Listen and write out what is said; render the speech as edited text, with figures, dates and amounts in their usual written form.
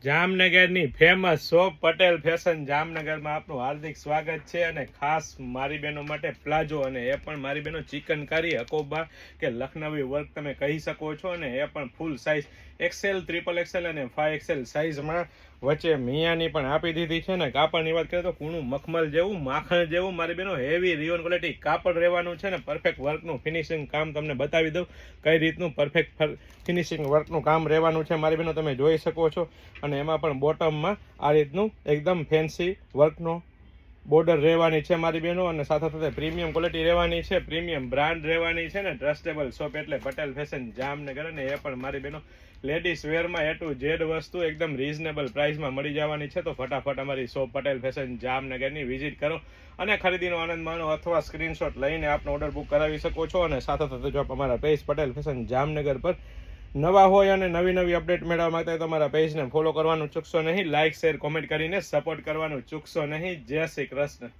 જામનગરની famous shop Patel fashion જામનગરમાં આપનું હાર્દિક સ્વાગત છે અને ખાસ મારી બહેનો માટે પ્લાઝો અને એ પણ મારી બહેનો ચિકનકારી હકોબા કે લખનવી વર્ક તમે કહી શકો છો અને એ પણ ફૂલ સાઇઝ XL, XXL અને 5XL સાઇઝમાં વચ્ચે મિયાની પણ આપી દીધી છે ને કાપડની વાત કરીએ તો કૂણું મખમલ જેવું માખણ જેવું મારી બહેનો હેવી રિયોન ક્વોલિટી કાપડ રહેવાનું છે ને પરફેક્ટ વર્કનું ફિનિશિંગ કામ તમને બતાવી દઉં કઈ રીતનું પરફેક્ટ ફિનિશિંગ વર્કનું કામ રહેવાનું છે મારી બહેનો તમે જોઈ શકો છો અને એમાં પણ બોટમમાં આ રીતનું એકદમ ફેન્સી વર્કનો બોર્ડર રહેવાની છે મારી બહેનો અને સાથે સાથે પ્રીમિયમ ક્વોલિટી રહેવાની છે પ્રીમિયમ બ્રાન્ડ રહેવાની છે ને ટ્રસ્ટેબલ શોપ એટલે પટેલ ફેશન જામનગર અને એ પણ મારી બહેનો લેડીઝ વેરમાં A to Z વસ્તુ એકદમ રીઝનેબલ પ્રાઇસમાં મળી જવાની છે તો ફટાફટ અમારી શોપ પટેલ ફેશન જામનગરની વિઝિટ કરો અને ખરીદીનો આનંદ માણો અથવા સ્ક્રીનશોટ લઈને આપનો ઓર્ડર બુક કરાવી શકો છો અને સાથે સાથે જો આપ અમારા પેજ પટેલ ફેશન જામનગર પર નવા હોય અને નવી અપડેટ મેળવવા માંગતા હોય તો અમારા પેજને ફોલો કરવાનું ચૂકશો નહીં, લાઇક શેર કોમેન્ટ કરીને સપોર્ટ કરવાનું ચૂકશો નહીં. જય શ્રી કૃષ્ણ.